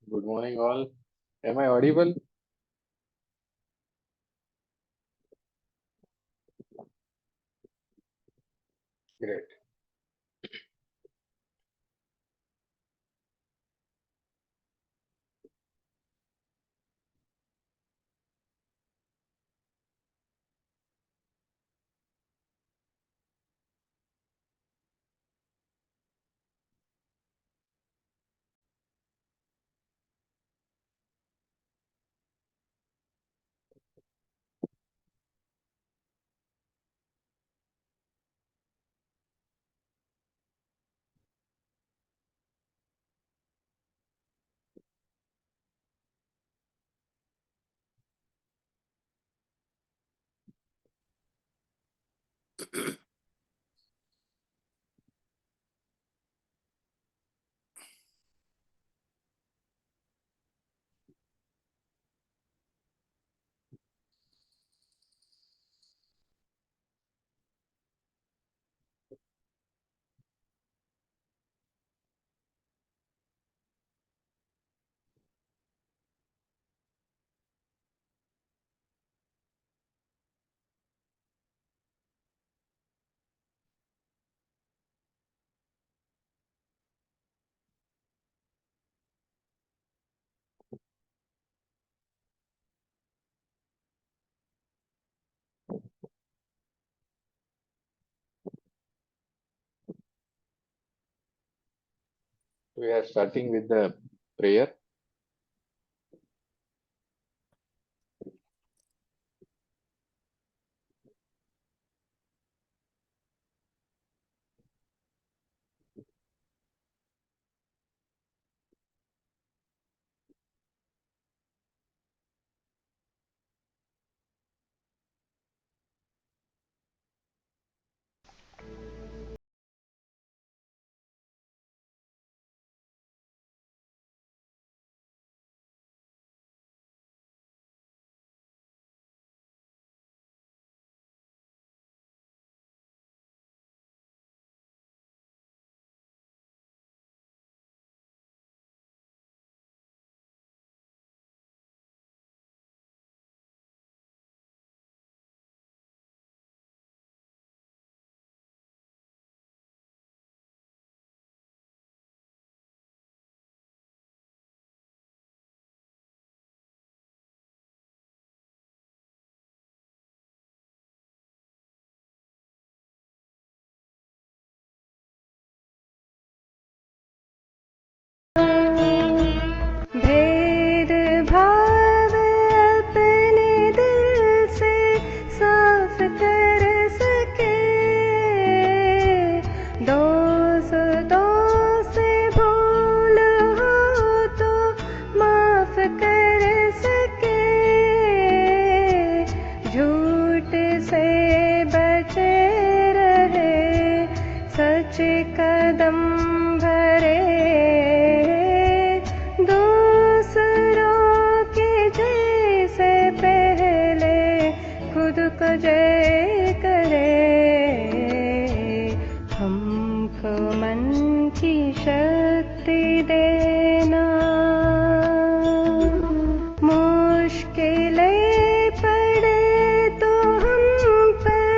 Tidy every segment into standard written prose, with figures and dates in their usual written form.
Good morning, all. Am I audible? Great. We are starting with the prayer. भेद भाव अपने दिल से साफ कर सके, दोस्तों से भूल हो तो माफ कर सके, झूठ से बचे रहे, सच कदम भरे, खुद को जय करे, हमको मन की शक्ति देना, मुश्किलें पड़े तो हम पर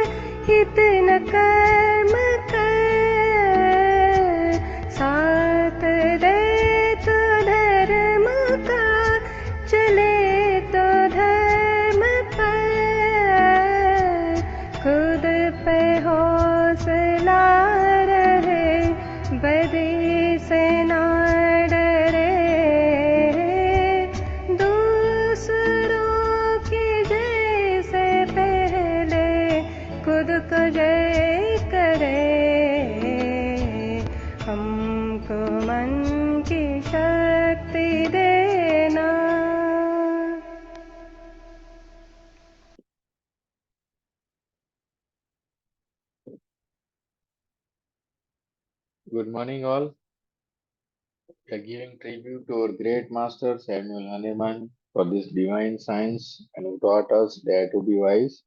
हित न कर्म कर, साथ दे तो धर्म का, चले तो धर्म पर, खुद पे हौसला रहे, बदी से ना डरे, दूसरों की जय से पहले खुद को जय करे, हमको मन की शक्ति देना। Good morning, all. We are giving tribute to our great master Samuel Hahnemann for this divine science and who taught us dare to be wise.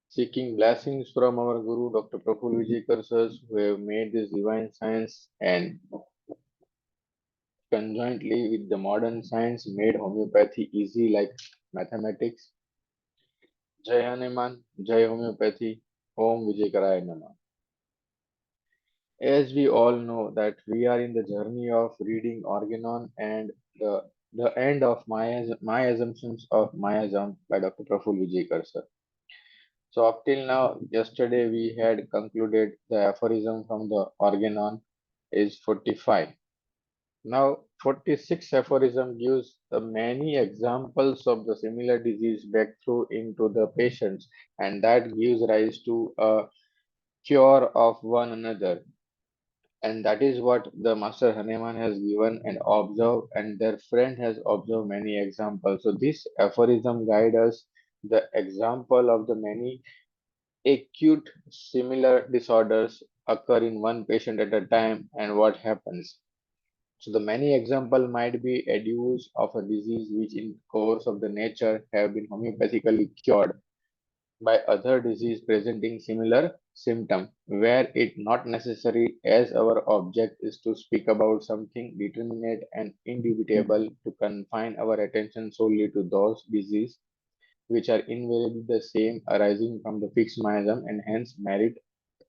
Seeking blessings from our Guru Dr. Prafull Vijayakar sirs, who have made this divine science and conjointly with the modern science made homeopathy easy like mathematics. Jai Hanuman, Jai Homeopathy, Om Vijayakar Nama. As we all know that we are in the journey of reading Organon and the end of my assumptions of Miasm by Dr. Prafull Vijayakar sir. So up till now, yesterday we had concluded the aphorism from the Organon is 45. Now 46 aphorism gives the many examples of the similar disease back through into the patients, and that gives rise to a cure of one another. And that is what the Master Hahnemann has given and observed, and their friend has observed many examples. So this aphorism guide us the example of the many acute similar disorders occur in one patient at a time and what happens. So the many example might be adduced of a disease which in course of the nature have been homeopathically cured by other disease presenting similar symptom, where it not necessary as our object is to speak about something determinate and indubitable to confine our attention solely to those disease which are invariably the same arising from the fixed miasm and hence merit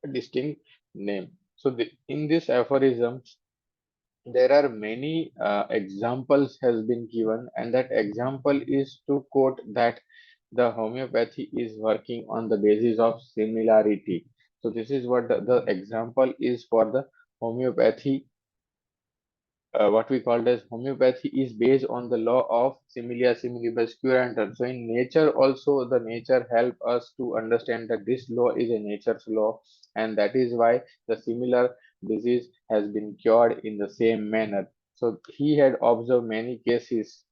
a distinct name. So in this aphorism there are many examples has been given, and that example is to quote that the homeopathy is working on the basis of similarity. So this is what the example is for the homeopathy. What we call as homeopathy is based on the law of similia similibus curantur. So in nature also the nature help us to understand that this law is a nature's law, and that is why the similar disease has been cured in the same manner. So he had observed many cases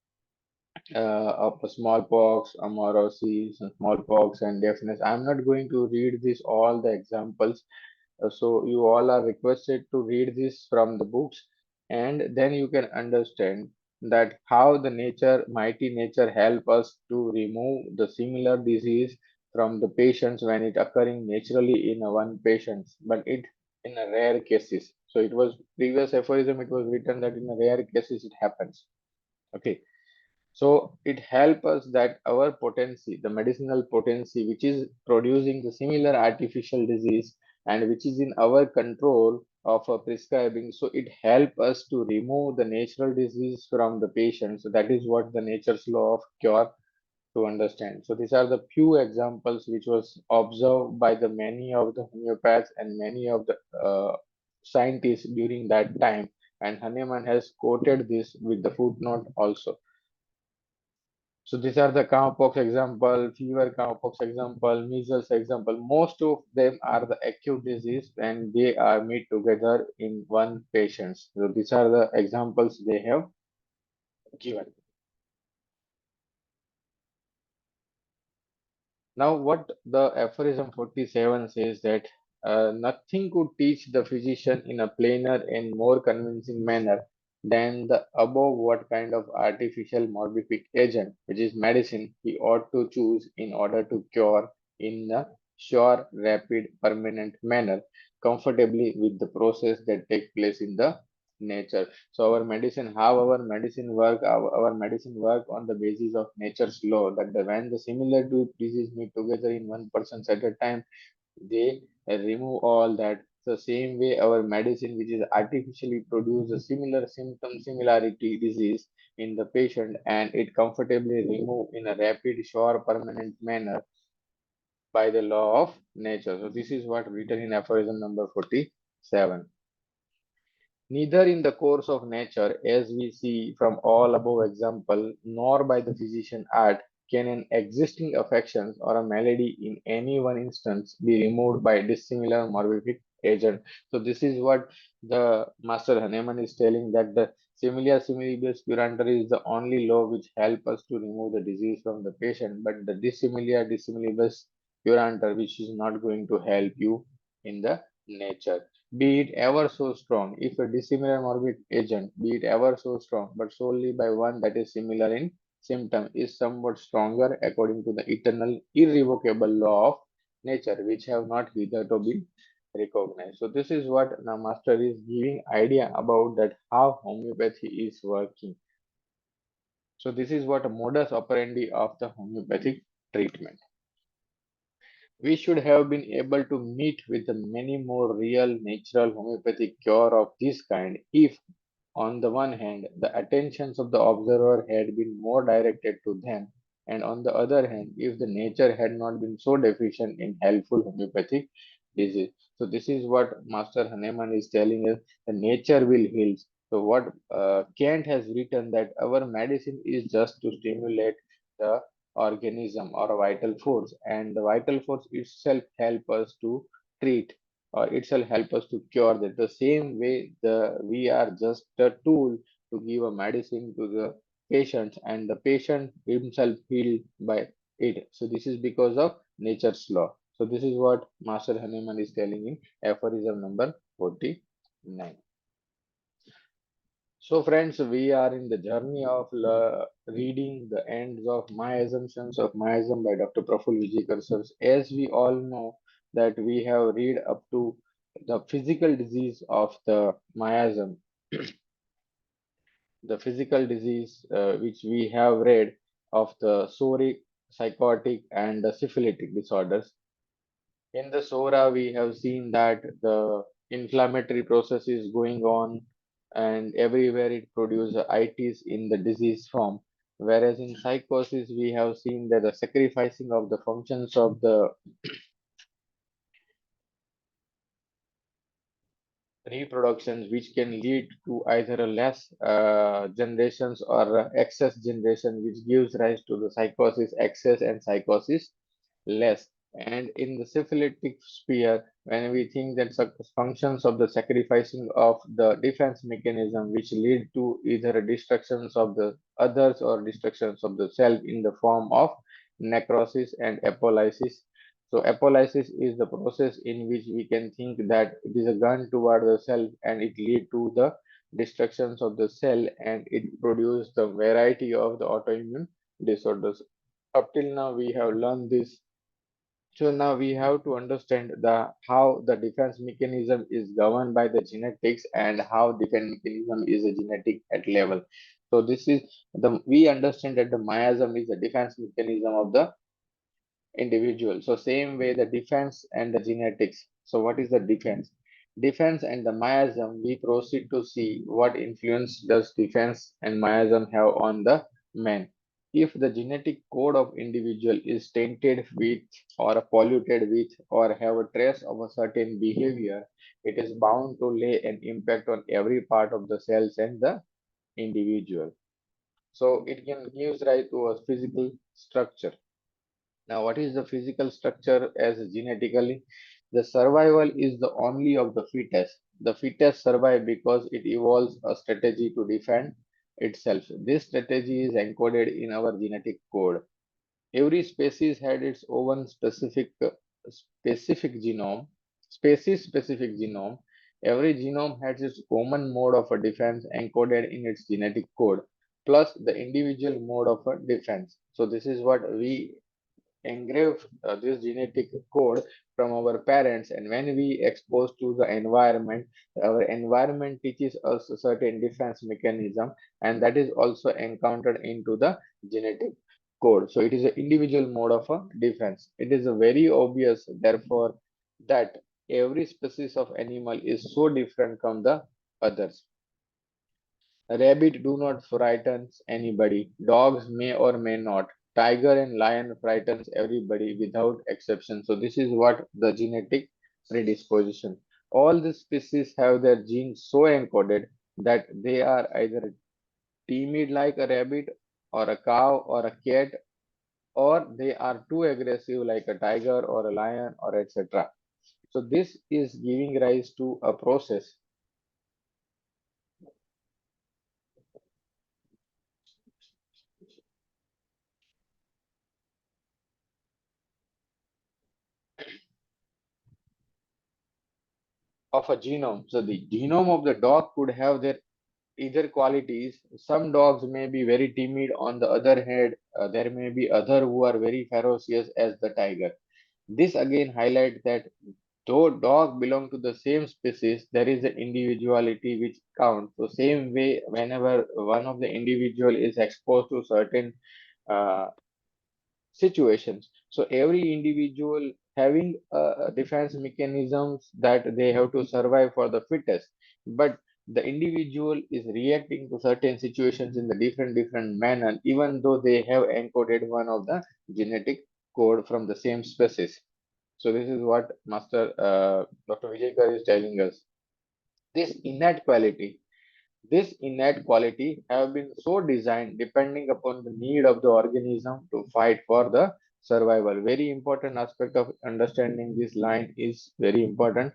of smallpox, amaurosis, smallpox, and deafness. I'm not going to read this all the examples, so you all are requested to read this from the books, and then you can understand that how the nature, mighty nature, help us to remove the similar disease from the patients when it occurring naturally in a one patient, but it in a rare cases. So it was previous aphorism. It was written that in a rare cases it happens. Okay, so it helps us that our potency, the medicinal potency, which is producing the similar artificial disease and which is in our control of prescribing, so it helps us to remove the natural disease from the patient. So that is what the nature's law of cure to understand. So these are the few examples which was observed by the many of the homeopaths and many of the scientists during that time. And Hahnemann has quoted this with the footnote also. So these are the cowpox example, fever cowpox example, measles example. Most of them are the acute disease and they are meet together in one patient. So these are the examples they have given. Now, what the aphorism 47 says that nothing could teach the physician in a plainer and more convincing manner than the above what kind of artificial morbific agent, which is medicine, he ought to choose in order to cure in a sure, rapid, permanent manner, comfortably with the process that takes place in the nature. So our medicine, how our medicine work, our medicine work on the basis of nature's law that when the similar two disease meet together in one person at a time, they remove all that. The same way our medicine, which is artificially produce a similar symptom similarity disease in the patient and it comfortably remove in a rapid, sure, permanent manner by the law of nature. So this is what written in aphorism number 47. Neither in the course of nature, as we see from all above example, nor by the physician art, can an existing affection or a malady in any one instance be removed by dissimilar morbific agent. So this is what the Master Hahnemann is telling that the similia similibus curantur is the only law which help us to remove the disease from the patient, but the dissimilia dissimilibus curantur which is not going to help you in the nature, be it ever so strong. If a dissimilar morbid agent, be it ever so strong, but solely by one that is similar in symptom, is somewhat stronger according to the eternal, irrevocable law of nature, which have not hitherto been recognized. So this is what the master is giving idea about that how homeopathy is working. So this is what a modus operandi of the homeopathic treatment. We should have been able to meet with the many more real natural homeopathic cure of this kind if, on the one hand, the attentions of the observer had been more directed to them, and on the other hand, if the nature had not been so deficient in helpful homeopathic disease. So this is what Master Hahnemann is telling us: the nature will heal. So what Kant has written that our medicine is just to stimulate the organism or a vital force, and the vital force itself help us to treat, or itself help us to cure that. The same way we are just a tool to give a medicine to the patient, and the patient himself healed by it. So this is because of nature's law. So this is what Master Hahnemann is telling in aphorism number 49. So, friends, we are in the journey of reading the ends of My Assumptions of Miasm by Dr. Prafull Vijayakar, sir. As we all know that we have read up to the physical disease of the miasm, the physical disease which we have read of the soric, psychotic, and the syphilitic disorders. In the Sora, we have seen that the inflammatory process is going on, and everywhere it produces itis in the disease form. Whereas in psychosis, we have seen that the sacrificing of the functions of the reproductions, which can lead to either a less generations or excess generation, which gives rise to the psychosis excess and psychosis less. And in the syphilitic sphere, when we think that functions of the sacrificing of the defense mechanism, which lead to either destructions of the others or destructions of the self in the form of necrosis and apolysis. So apolysis is the process in which we can think that it is a gun toward the cell and it lead to the destructions of the cell and it produce the variety of the autoimmune disorders. Up till now, we have learned this. So now we have to understand the how the defense mechanism is governed by the genetics and how defense mechanism is a genetic at level. So this is the we understand that the miasm is the defense mechanism of the individual. So same way the defense and the genetics. So what is the defense? Defense and the miasm, we proceed to see what influence does defense and miasm have on the man. If the genetic code of individual is tainted with or polluted with or have a trace of a certain behavior, it is bound to lay an impact on every part of the cells and the individual. So it can give rise to a physical structure. Now, what is the physical structure as genetically? The survival is the only of the fittest. The fittest survive because it evolves a strategy to defend itself. This strategy is encoded in our genetic code. Every species had its own specific genome, species specific genome. Every genome has its common mode of a defense encoded in its genetic code, plus the individual mode of a defense. So this is what we engrave this genetic code from our parents, and when we expose to the environment, our environment teaches us a certain defense mechanism, and that is also encountered into the genetic code. So it is an individual mode of a defense. It is a very obvious therefore that every species of animal is so different from the others. Rabbit do not frighten anybody. Dogs may or may not. Tiger and lion frightens everybody without exception. So this is what the genetic predisposition. All the species have their genes so encoded that they are either timid like a rabbit or a cow or a cat, or they are too aggressive like a tiger or a lion or etc. So this is giving rise to a process of a genome. So the genome of the dog could have their either qualities. Some dogs may be very timid. On the other hand, there may be other who are very ferocious as the tiger. This again highlights that Though dog belong to the same species, there is an individuality which counts. So same way, whenever one of the individual is exposed to certain uh, situations, so every individual having defense mechanisms that they have to survive for the fittest, but the individual is reacting to certain situations in the different manner, even though they have encoded one of the genetic code from the same species. So this is what Master Dr. Vijayakar is telling us. This innate quality, this innate quality have been so designed depending upon the need of the organism to fight for the survival. Very important aspect of understanding this line is very important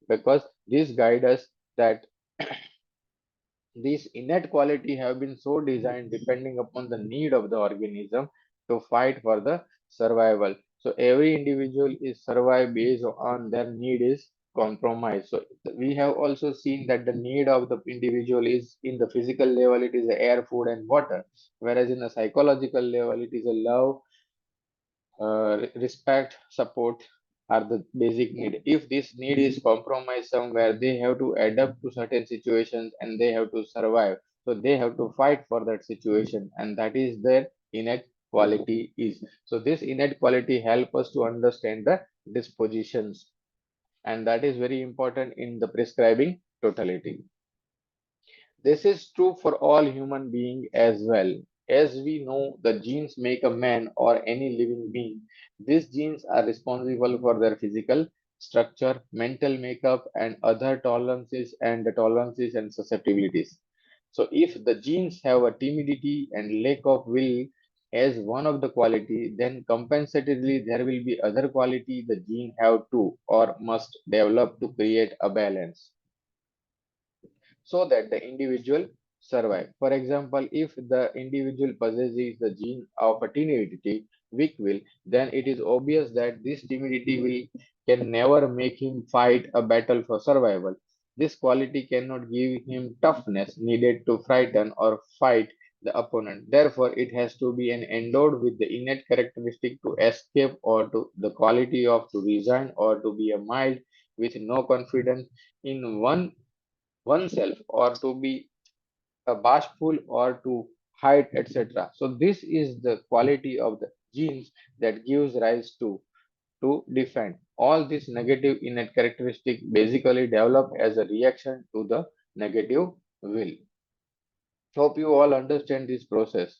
because this guide us that these innate quality have been so designed depending upon the need of the organism to fight for the survival. So every individual is survive based on their need is compromised. So we have also seen that the need of the individual is in the physical level, it is the air, food, and water, whereas in the psychological level, it is a love, respect, support are the basic need. If this need is compromised somewhere, they have to adapt to certain situations and they have to survive. So they have to fight for that situation, and that is their innate quality is. So this innate quality help us to understand the dispositions, and that is very important in the prescribing totality. This is true for all human beings as well. As we know, the genes make a man or any living being. These genes are responsible for their physical structure, mental makeup, and other tolerances and susceptibilities. So, if the genes have a timidity and lack of will as one of the quality, then compensatorily there will be other quality the gene have to or must develop to create a balance so that the individual survive. For example, if the individual possesses the gene of a timidity, weak will, then it is obvious that this timidity will can never make him fight a battle for survival. This quality cannot give him toughness needed to frighten or fight the opponent. Therefore, it has to be an endowed with the innate characteristic to escape or to the quality of to resign or to be a mild with no confidence in oneself or to be bashful or to hide, etc. So this is the quality of the genes that gives rise to defend. All these negative innate characteristics basically develop as a reaction to the negative will. Hope you all understand this process.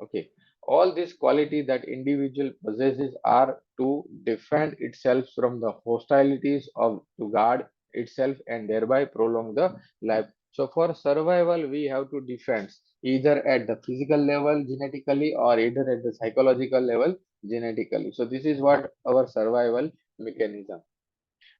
Okay. All these quality that individual possesses are to defend itself from the hostilities of to guard itself and thereby prolong the life. So for survival, we have to defend either at the physical level genetically or either at the psychological level genetically. So this is what our survival mechanism.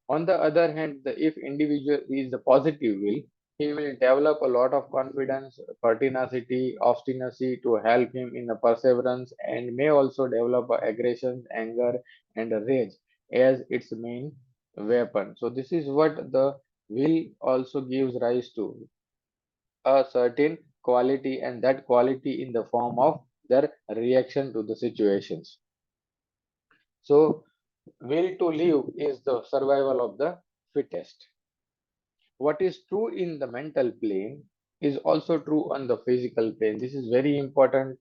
On the other hand, if individual is the positive will, he will develop a lot of confidence, pertinacity, obstinacy to help him in the perseverance and may also develop aggression, anger, and rage as its main weapon. So this is what the will also gives rise to a certain quality and that quality in the form of their reaction to the situations. So will to live is the survival of the fittest. What is true in the mental plane is also true on the physical plane. This is very important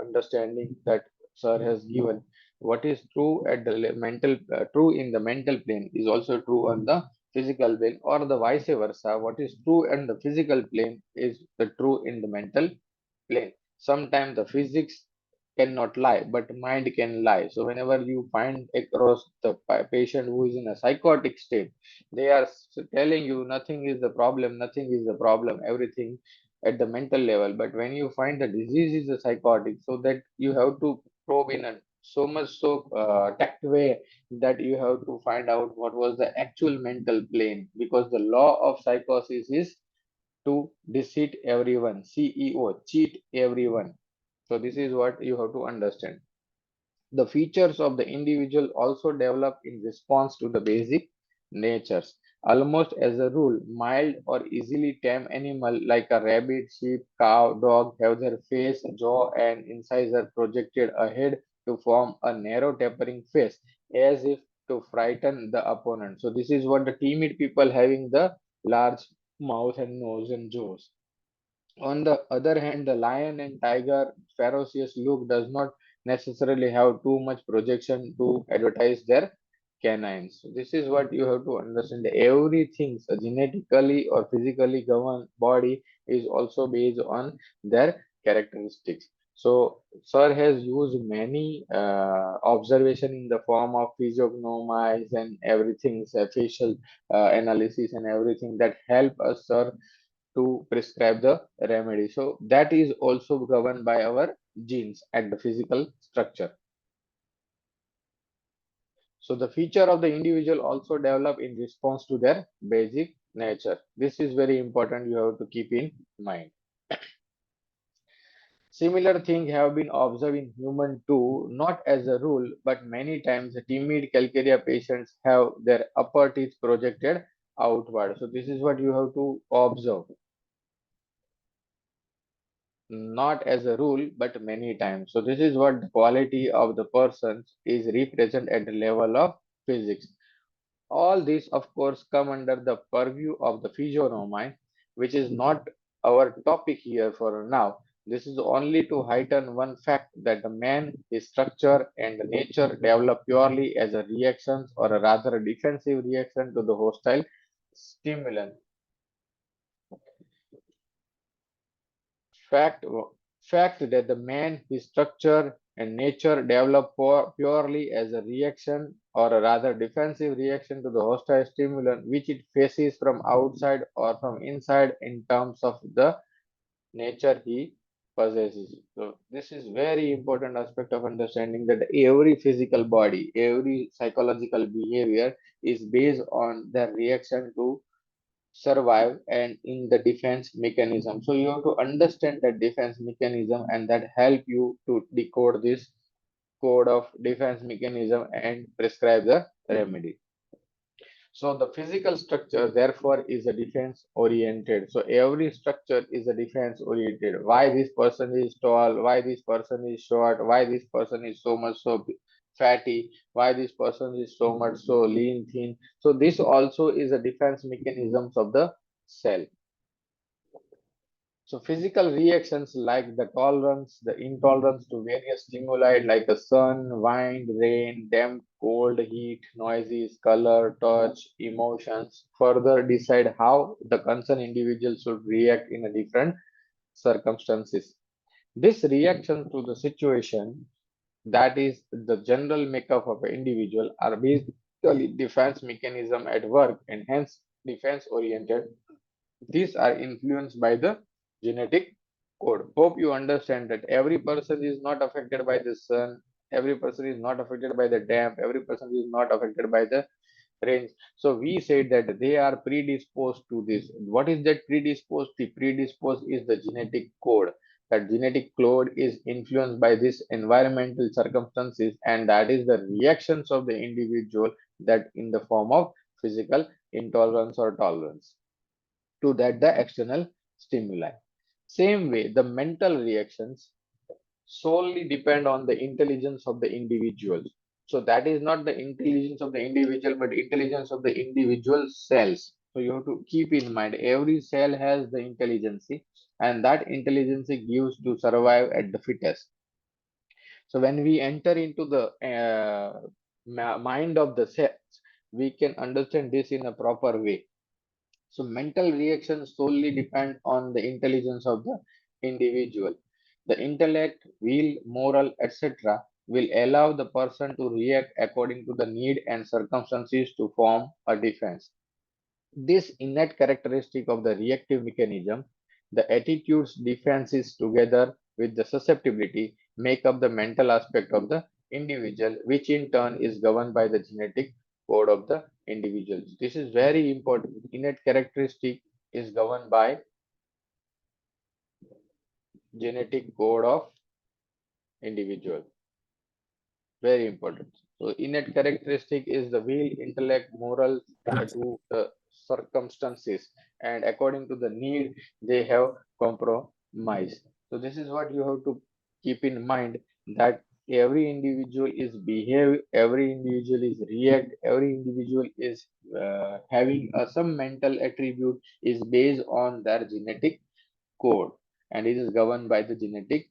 understanding that sir has given. What is true at the mental true in the mental plane is also true on the physical plane, or the vice versa. What is true in the physical plane is the true in the mental plane. Sometimes the physics cannot lie, but mind can lie. So whenever you find across the patient who is in a psychotic state, they are telling you nothing is the problem, everything at the mental level. But when you find the disease is a psychotic, so that you have to probe in a so much so tact way that you have to find out what was the actual mental plane, because the law of psychosis is to deceive everyone. CEO, cheat everyone. So this is what you have to understand. The features of the individual also develop in response to the basic natures. Almost as a rule, mild or easily tame animal like a rabbit, sheep, cow, dog have their face, jaw, and incisor projected ahead to form a narrow tapering face, as if to frighten the opponent. So this is what the timid people having the large mouth and nose and jaws. On the other hand, the lion and tiger ferocious look does not necessarily have too much projection to advertise their canines. So this is what you have to understand. Everything genetically or physically governed body is also based on their characteristics. So, Sir has used many observation in the form of physiognomies and everything, facial analysis and everything that help us, Sir, to prescribe the remedy. So that is also governed by our genes at the physical structure. So the feature of the individual also develop in response to their basic nature. This is very important. You have to keep in mind. Similar things have been observed in human too, not as a rule, but many times timid calcarea patients have their upper teeth projected outward. So this is what you have to observe. Not as a rule, but many times. So this is what the quality of the person is represented at the level of physics. All these, of course, come under the purview of the physiognomy, which is not our topic here for now. This is only to heighten one fact that the man, his structure, and the nature develop purely as a reaction or a rather a defensive reaction to the hostile stimulant. Fact, fact that the man, his structure, and nature develop purely as a reaction or a rather defensive reaction to the hostile stimulant which it faces from outside or from inside in terms of the nature he possesses. So this is very important aspect of understanding that every physical body, every psychological behavior is based on the reaction to survive and in the defense mechanism. So you have to understand that defense mechanism and that help you to decode this code of defense mechanism and prescribe the remedy. So the physical structure therefore is a defense oriented. So every structure is a defense oriented. Why this person is tall, why this person is short, why this person is so much so fatty, why this person is so much so lean thin. So this also is a defense mechanisms of the cell. So physical reactions like the tolerance, the intolerance to various stimuli like the sun, wind, rain, damp, cold, heat, noises, color, touch, emotions further decide how the concerned individual should react in a different circumstances. This reaction to the situation, that is the general makeup of an individual, are basically defense mechanism at work and hence defense oriented. These are influenced by the genetic code. Hope you understand that every person is not affected by the sun, every person is not affected by the damp, every person is not affected by the rain. So we said that they are predisposed to this. What is that predisposed? The predisposed is the genetic code. That genetic code is influenced by this environmental circumstances, and that is the reactions of the individual that in the form of physical intolerance or tolerance to that the external stimuli. Same way, the mental reactions solely depend on the intelligence of the individuals. So that is not the intelligence of the individual, but intelligence of the individual cells. So you have to keep in mind every cell has the intelligence, and that intelligence gives to survive at the fittest. So when we enter into the mind of the cells, we can understand this in a proper way. So mental reactions solely depend on the intelligence of the individual. The intellect, will, moral, etc. will allow the person to react according to the need and circumstances to form a defense. This innate characteristic of the reactive mechanism, the attitudes, defenses together with the susceptibility make up the mental aspect of the individual, which in turn is governed by the genetic code of the individuals. This is very important. Innate characteristic is governed by genetic code of individual. Very important. So innate characteristic is the will, intellect, moral to the circumstances, and according to the need, they have compromise. So this is what you have to keep in mind that every individual is behave, every individual is react, every individual is having some mental attribute is based on their genetic code, and it is governed by the genetic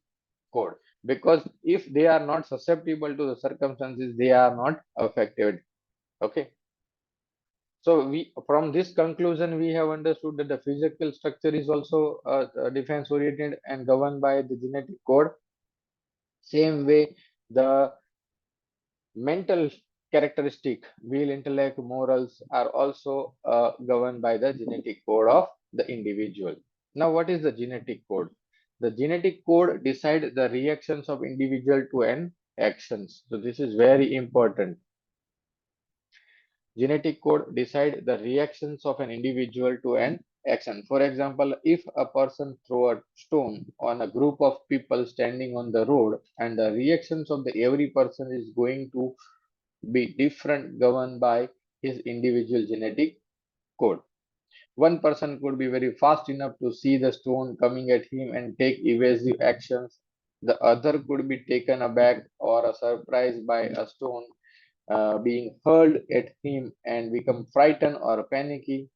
code. Because if they are not susceptible to the circumstances, they are not affected. Okay. So we, from this conclusion, we have understood that the physical structure is also defense oriented and governed by the genetic code. Same way, the mental characteristic, will, intellect, morals are also governed by the genetic code of the individual. Now, what is the genetic code? The genetic code decides the reactions of individual to an actions. So this is very important. Genetic code decide the reactions of an individual to an action. For example, if a person throw a stone on a group of people standing on the road, and the reactions of the every person is going to be different, governed by his individual genetic code. One person could be very fast enough to see the stone coming at him and take evasive actions. The other could be taken aback or surprised by a stone being hurled at him and become frightened or panicky.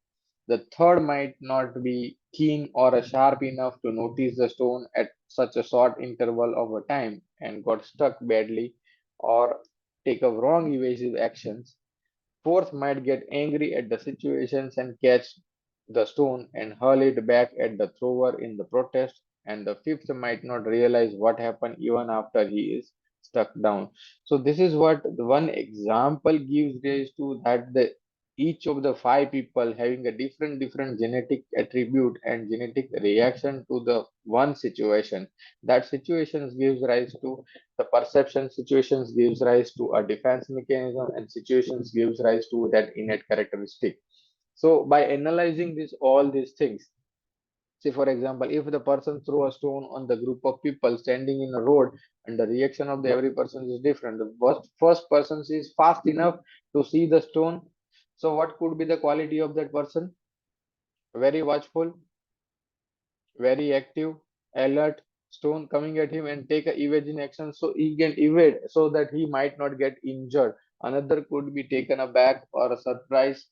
The third might not be keen or sharp enough to notice the stone at such a short interval of a time and got stuck badly or take a wrong evasive actions. Fourth might get angry at the situations and catch the stone and hurl it back at the thrower in the protest. And the fifth might not realize what happened even after he is struck down. So this is what the one example gives rise to, that the each of the five people having a different genetic attribute and genetic reaction to the one situation. That situations gives rise to the perception, situations gives rise to a defense mechanism, and situations gives rise to that innate characteristic. So by analyzing this all these things, say for example, if the person throw a stone on the group of people standing in a road, and the reaction of the every person is different. The first person is fast enough to see the stone. So what could be the quality of that person? Very watchful, very active, alert, stone coming at him and take a evading action so he can evade so that he might not get injured. Another could be taken aback or a surprise.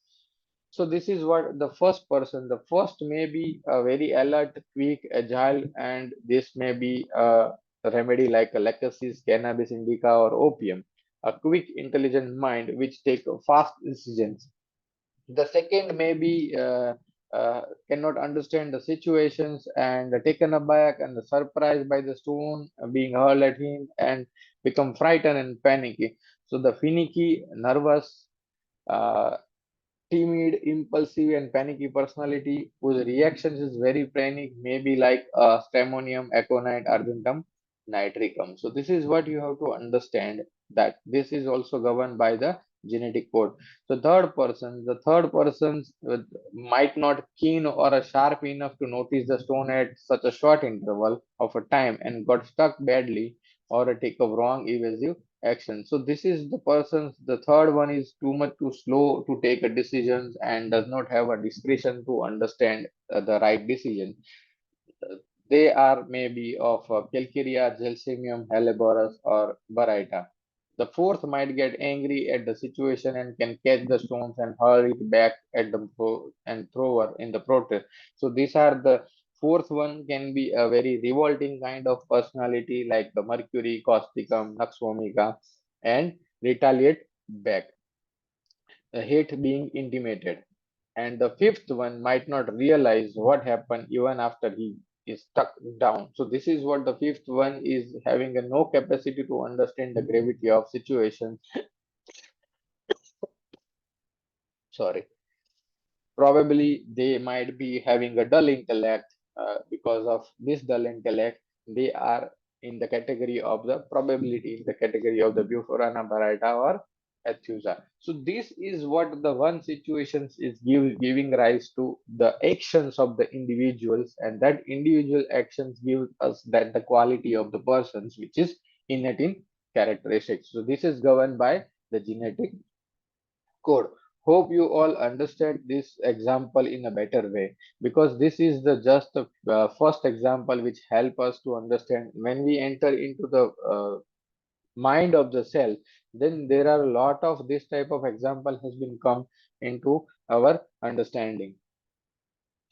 So this is what the first person, the first may be a very alert, quick, agile, and this may be a remedy like a laxative, cannabis indica, or opium. A quick, intelligent mind which take fast decisions. The second may be cannot understand the situations and taken aback and surprised by the stone being hurled at him and become frightened and panicky. So the finicky, nervous, uh, timid, impulsive, and panicky personality whose reactions is very panic, maybe like stramonium, aconite, argentum, nitricum. So this is what you have to understand, that this is also governed by the genetic code. So the third person might not keen or sharp enough to notice the stone at such a short interval of a time and got stuck badly or take a wrong evasive action. So this is the person's, the third one is too much too slow to take a decisions and does not have a discretion to understand the right decision. They are maybe of Calcarea, Gelsemium, Helleborus, or Baraita. The fourth might get angry at the situation and can catch the stones and hurl it back at the and thrower in the protest. So these are the fourth one can be a very revolting kind of personality like the Mercury, Causticum, Nux Vomica, and retaliate back, the hate being intimated. And the fifth one might not realize what happened even after he is stuck down. So this is what the fifth one is, having a no capacity to understand the gravity of situations. Sorry, probably they might be having a dull intellect. Because of this dull intellect, they are in the category of the probability, in the category of the Buforana Barata or Athusa. So this is what the one situations is giving rise to the actions of the individuals, and that individual actions give us that the quality of the persons which is innate in characteristics. So this is governed by the genetic code. Hope you all understand this example in a better way, because this is the just the first example which help us to understand when we enter into the mind of the cell, then there are a lot of this type of example has been come into our understanding.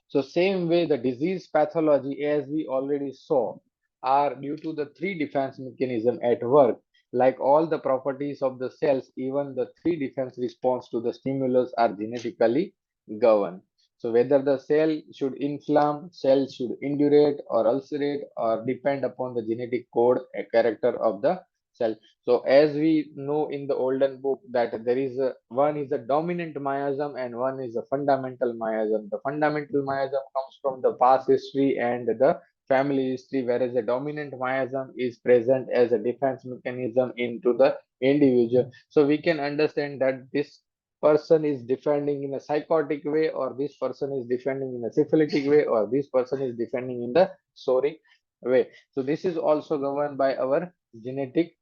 So same way the disease pathology, as we already saw, are due to the three defense mechanism at work. Like all the properties of the cells, even the three defense response to the stimulus are genetically governed. So whether the cell should inflame, cell should indurate or ulcerate or depend upon the genetic code, a character of the cell. So as we know in the olden book that there is a, one is a dominant miasm and one is a fundamental miasm. The fundamental miasm comes from the past history and the family history, whereas the dominant miasm is present as a defense mechanism into the individual. So we can understand that this person is defending in a psychotic way, or this person is defending in a syphilitic way, or this person is defending in the psoric way. So this is also governed by our genetic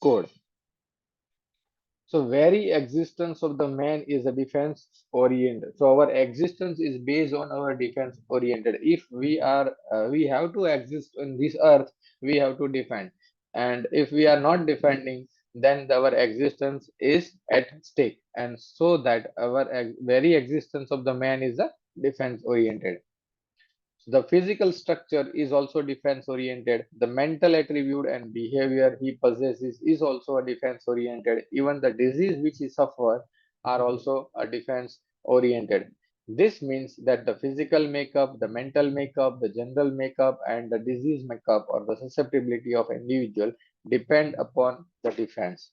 code. So very existence of the man is a defense oriented. So our existence is based on our defense oriented. If we are, we have to exist on this earth, we have to defend. And if we are not defending, then our existence is at stake. And so that our very existence of the man is a defense oriented. The physical structure is also defense oriented. The mental attribute and behavior he possesses is also a defense oriented. Even the disease which he suffers are also a defense oriented. This means that the physical makeup, the mental makeup, the general makeup, and the disease makeup or the susceptibility of individual depend upon the defense.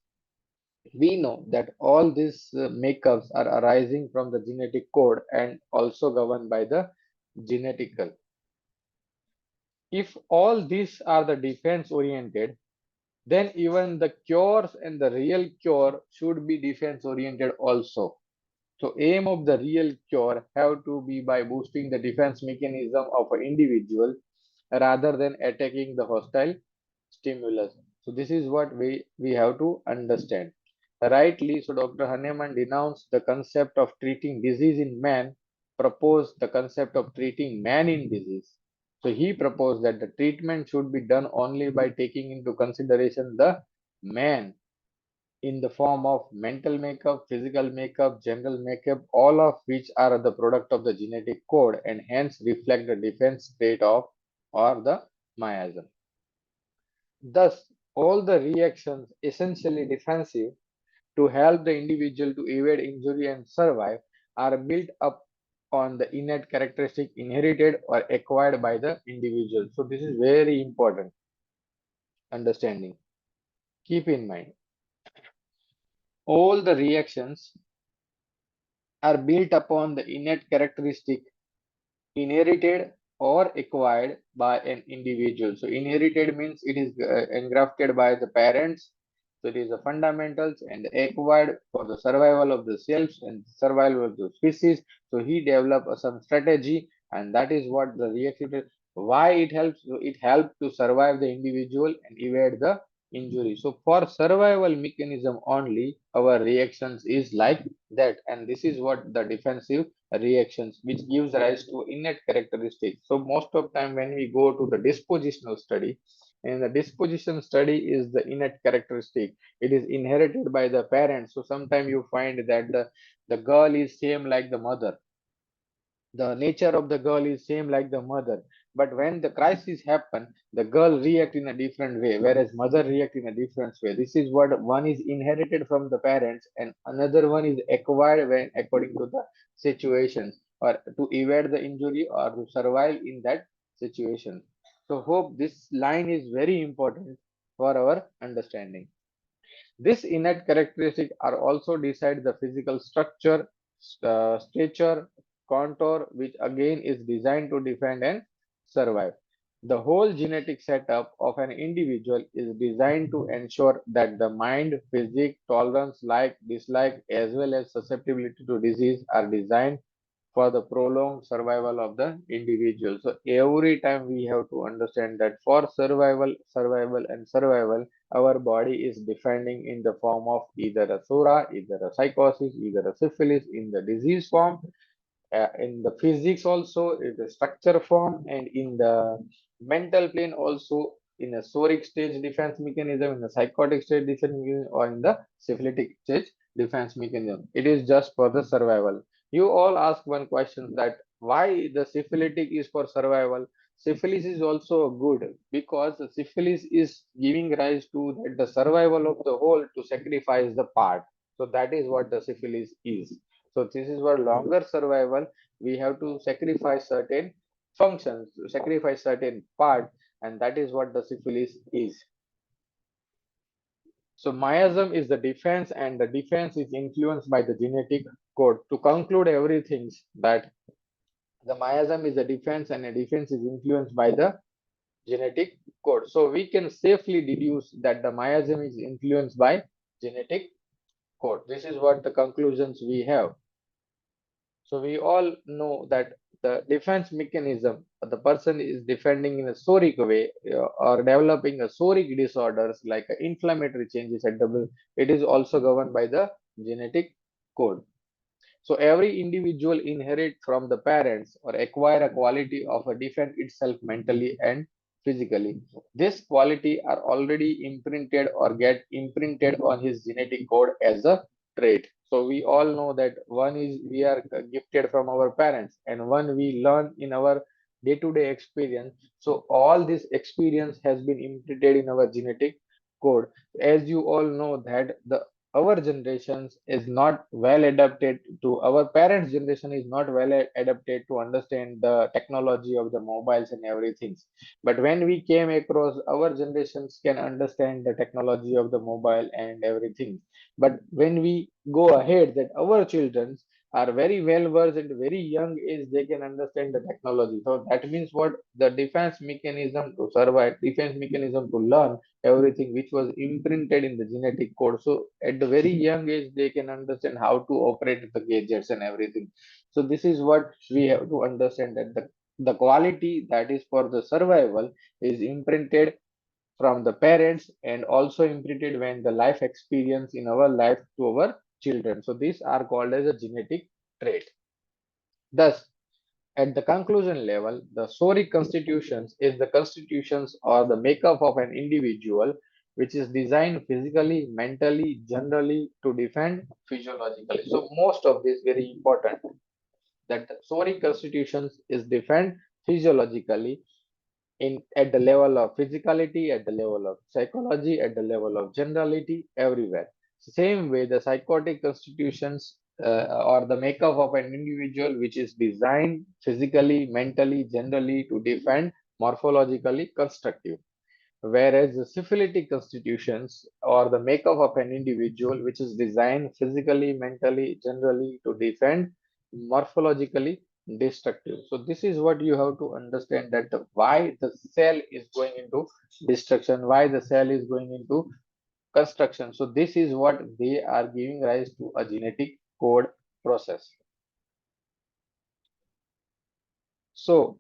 We know that all these makeups are arising from the genetic code and also governed by the genetical. If all these are the defense oriented, then even the cures and the real cure should be defense oriented also. So aim of the real cure have to be by boosting the defense mechanism of an individual rather than attacking the hostile stimulus. So this is what we have to understand. Rightly, so Dr. Hahnemann denounced the concept of treating disease in man, proposed the concept of treating man in disease. So he proposed that the treatment should be done only by taking into consideration the man in the form of mental makeup, physical makeup, general makeup, all of which are the product of the genetic code and hence reflect the defense state of or the miasm. Thus, all the reactions essentially defensive to help the individual to evade injury and survive are built up on the innate characteristic inherited or acquired by the individual. So this is very important understanding. Keep in mind, all the reactions are built upon the innate characteristic inherited or acquired by an individual. So inherited means it is engrafted by the parents. So it is the fundamentals and acquired for the survival of the cells and survival of the species. So he developed some strategy, and that is what the reaction is. Why it helps? So it helps to survive the individual and evade the injury. So for survival mechanism only, our reactions is like that, and this is what the defensive reactions which gives rise to innate characteristics. So most of time when we go to the dispositional study, and the disposition study is the innate characteristic, it is inherited by the parents. So sometimes you find that the girl is same like the mother, the nature of the girl is same like the mother, but when the crisis happen, the girl react in a different way whereas mother react in a different way. This is what one is inherited from the parents and another one is acquired when according to the situations or to evade the injury or to survive in that situation. So hope this line is very important for our understanding. These innate characteristics are also decide the physical structure, stature, contour, which again is designed to defend and survive. The whole genetic setup of an individual is designed to ensure that the mind, physique, tolerance, like, dislike, as well as susceptibility to disease are designed for the prolonged survival of the individual. So every time we have to understand that for survival, survival, and survival, our body is defending in the form of either a sura, either a psychosis, either a syphilis in the disease form, in the physics also, in the structure form, and in the mental plane also in a soric stage defense mechanism, in a psychotic stage defense mechanism, or in the syphilitic stage defense mechanism. It is just for the survival. You all ask one question that why the syphilitic is for survival. Syphilis is also good because the syphilis is giving rise to that the survival of the whole to sacrifice the part. So that is what the syphilis is. So this is for longer survival. We have to sacrifice certain functions, sacrifice certain part, and that is what the syphilis is. So miasm is the defense, and the defense is influenced by the genetic code. To conclude everything, that the miasm is a defense, and a defense is influenced by the genetic code. So we can safely deduce that the miasm is influenced by genetic code. This is what the conclusions we have. So we all know that the defense mechanism, the person is defending in a soric way or developing a soric disorders like inflammatory changes at the, it is also governed by the genetic code. So every individual inherit from the parents or acquire a quality of a defend itself mentally and physically. This quality are already imprinted or get imprinted on his genetic code as a trait. So we all know that one is we are gifted from our parents and one we learn in our day-to-day experience. So all this experience has been imprinted in our genetic code. As you all know that the our generations is not well adapted to our parents generation is not well adapted to understand the technology of the mobiles and everything, but when we came across our generations can understand the technology of the mobile and everything, but when we go ahead that our children are very well versed at very young age they can understand the technology, so that means what the defense mechanism to survive, defense mechanism to learn everything which was imprinted in the genetic code. So at the very young age, they can understand how to operate the gadgets and everything. So this is what we have to understand that the quality that is for the survival is imprinted from the parents and also imprinted when the life experience in our life to our children. So these are called as a genetic trait. Thus, at the conclusion level, the Soric constitutions is the constitutions or the makeup of an individual which is designed physically, mentally, generally to defend physiologically. So most of this very important that the Soric constitutions is defend physiologically in at the level of physicality, at the level of psychology, at the level of generality, everywhere. Same way, the psychotic constitutions or the makeup of an individual, which is designed physically, mentally, generally to defend morphologically constructive. Whereas the syphilitic constitutions or the makeup of an individual, which is designed physically, mentally, generally to defend morphologically destructive. So this is what you have to understand that why the cell is going into destruction, why the cell is going into construction. So this is what they are giving rise to a genetic code process. So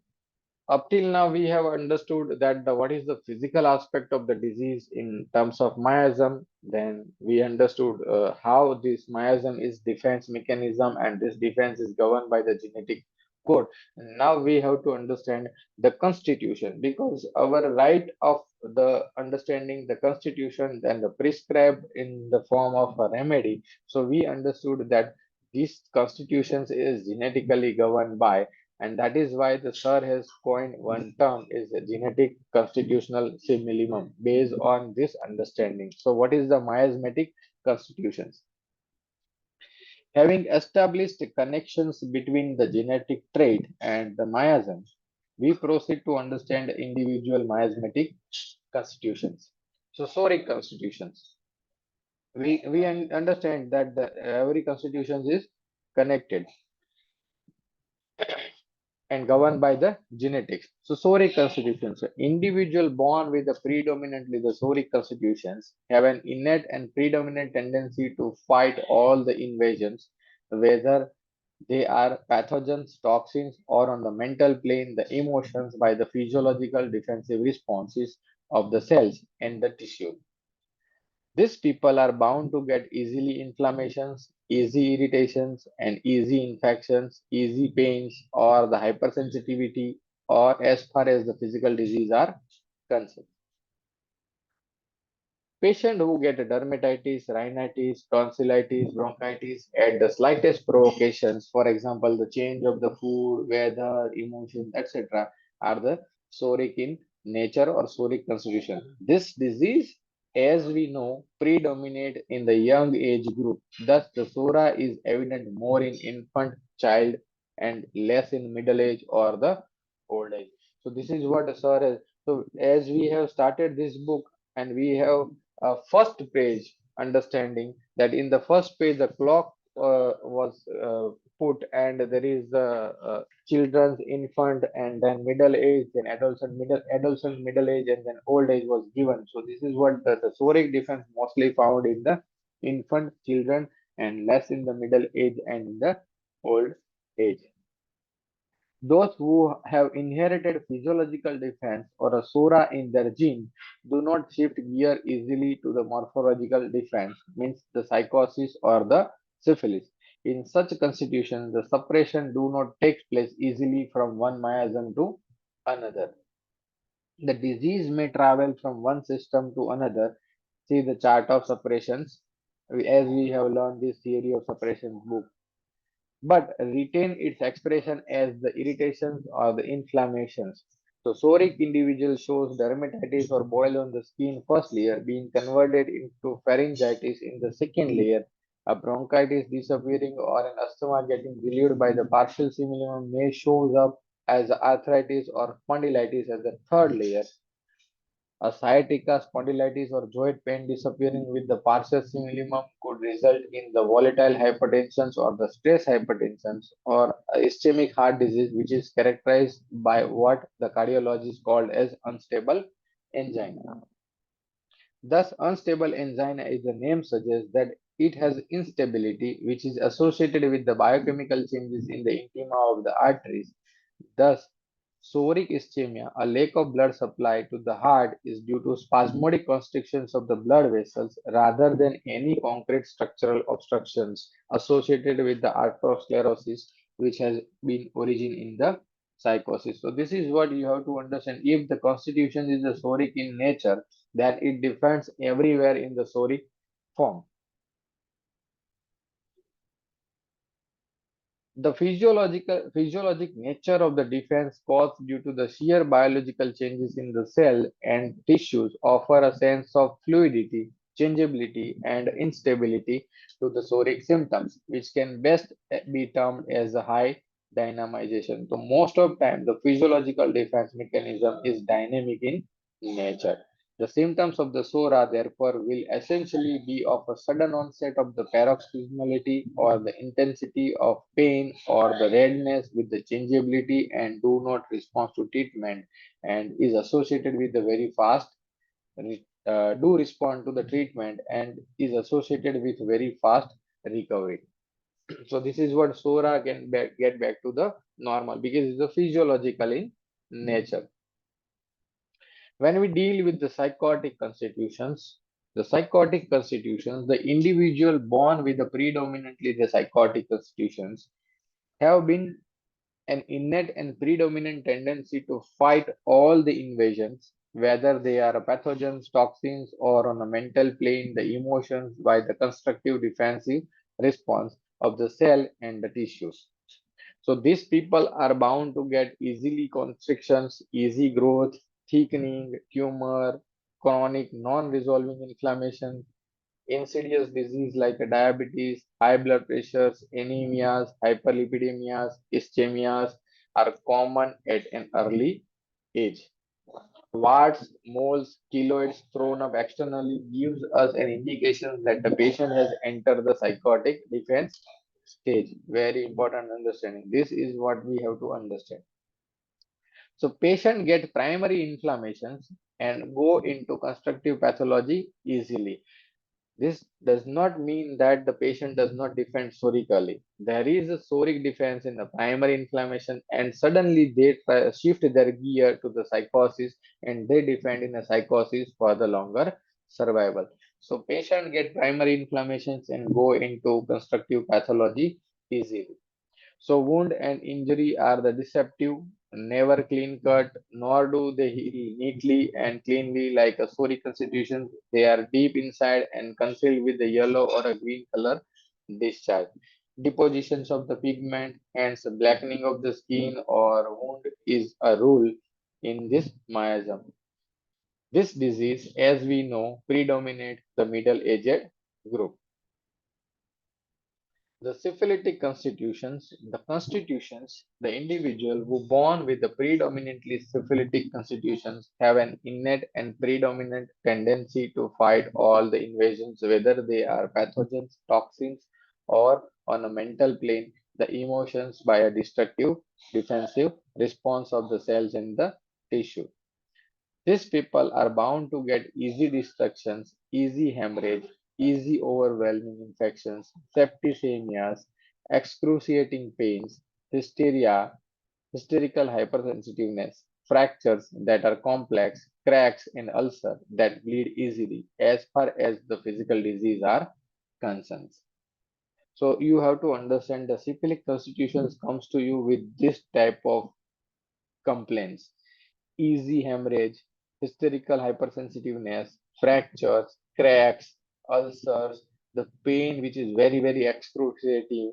up till now, we have understood that what is the physical aspect of the disease in terms of miasm. Then we understood how this miasm is defense mechanism, and this defense is governed by the genetic code. Now we have to understand the constitution because our right of the understanding the constitution and the prescribed in the form of a remedy. So we understood that these constitutions is genetically governed by, and that is why the sir has coined one term is a genetic constitutional simillimum based on this understanding. So what is the miasmatic constitutions? Having established connections between the genetic trait and the miasm, we proceed to understand individual miasmatic constitutions. So soric constitutions. We understand that every constitution is connected and governed by the genetics. So Soric constitutions, individual born with the predominantly the Soric constitutions have an innate and predominant tendency to fight all the invasions, whether they are pathogens, toxins, or on the mental plane, the emotions by the physiological defensive responses of the cells and the tissue. These people are bound to get easily inflammations, easy irritations, and easy infections, easy pains, or the hypersensitivity, or as far as the physical disease are concerned. Patients who get dermatitis, rhinitis, tonsillitis, bronchitis at the slightest provocations, for example, the change of the food, weather, emotion, etc., are the psoric in nature or psoric constitution. This disease, as we know, predominate in the young age group. Thus, the psora is evident more in infant, child, and less in middle age or the old age. So this is what sir has. So as we have started this book and we have first page understanding that in the first page the clock was put and there is the children's infant and then middle age then adolescent middle age and then old age was given. So this is what the psoric difference mostly found in the infant children and less in the middle age and in the old age. Those who have inherited physiological defense or a sora in their gene do not shift gear easily to the morphological defense, means the psychosis or the syphilis. In such constitutions, the suppression do not take place easily from one miasm to another. The disease may travel from one system to another. See the chart of suppressions, as we have learned this theory of suppression book, but retain its expression as the irritations or the inflammations. So psoric individual shows dermatitis or boil on the skin first layer being converted into pharyngitis in the second layer, a bronchitis disappearing or an asthma getting relieved by the partial simillimum may shows up as arthritis or spondylitis as the third layer. A sciatica, spondylitis, or joint pain disappearing with the partial simillimum could result in the volatile hypertension or the stress hypertension or ischemic heart disease, which is characterized by what the cardiologist called as unstable angina. Thus, unstable angina, as the name suggests, that it has instability which is associated with the biochemical changes in the intima of the arteries. Thus, psoric ischemia, a lack of blood supply to the heart, is due to spasmodic constrictions of the blood vessels rather than any concrete structural obstructions associated with the atherosclerosis, which has been origin in the psychosis. So this is what you have to understand. If the constitution is a psoric in nature, then it defends everywhere in the psoric form. The physiologic nature of the defense caused due to the sheer biological changes in the cell and tissues offer a sense of fluidity, changeability, and instability to the psoric symptoms, which can best be termed as a high dynamization. So most of time, the physiological defense mechanism is dynamic in nature. The symptoms of the SORA, therefore, will essentially be of a sudden onset of the paroxysmality or the intensity of pain or the redness with the changeability and do not respond to treatment and is associated with the very fast do respond to the treatment and is associated with very fast recovery. So this is what SORA can get back to the normal because it's a physiological in nature. When we deal with the psychotic constitutions, the individual born with the predominantly the psychotic constitutions have been an innate and predominant tendency to fight all the invasions, whether they are pathogens, toxins, or on a mental plane, the emotions by the constructive defensive response of the cell and the tissues. So these people are bound to get easily constrictions, easy growth, thickening, tumor, chronic non-resolving inflammation, insidious disease like diabetes, high blood pressures, anemias, hyperlipidemias, ischemias are common at an early age. Warts, moles, keloids thrown up externally gives us an indication that the patient has entered the psychotic defense stage. Very important understanding. This is what we have to understand. So patient get primary inflammations and go into constructive pathology easily. This does not mean that the patient does not defend psorically. There is a psoric defense in the primary inflammation, and suddenly they shift their gear to the psychosis and they defend in a psychosis for the longer survival. So, patient get primary inflammations and go into constructive pathology easily. So, wound and injury are the deceptive never clean cut, nor do they heal neatly and cleanly like a sorry constitution. They are deep inside and concealed with a yellow or a green color discharge. Depositions of the pigment, hence blackening of the skin or wound is a rule in this miasm. This disease, as we know, predominates the middle-aged group. The syphilitic constitutions, the individual who born with the predominantly syphilitic constitutions have an innate and predominant tendency to fight all the invasions, whether they are pathogens, toxins, or on a mental plane, the emotions by a destructive, defensive response of the cells in the tissue. These people are bound to get easy destructions, easy hemorrhage, easy overwhelming infections, septicemias, excruciating pains, hysteria, hysterical hypersensitiveness, fractures that are complex, cracks and ulcers that bleed easily as far as the physical disease are concerned. So you have to understand the syphilitic constitutions comes to you with this type of complaints: easy hemorrhage, hysterical hypersensitiveness, fractures, cracks, ulcers, the pain which is very, very excruciating,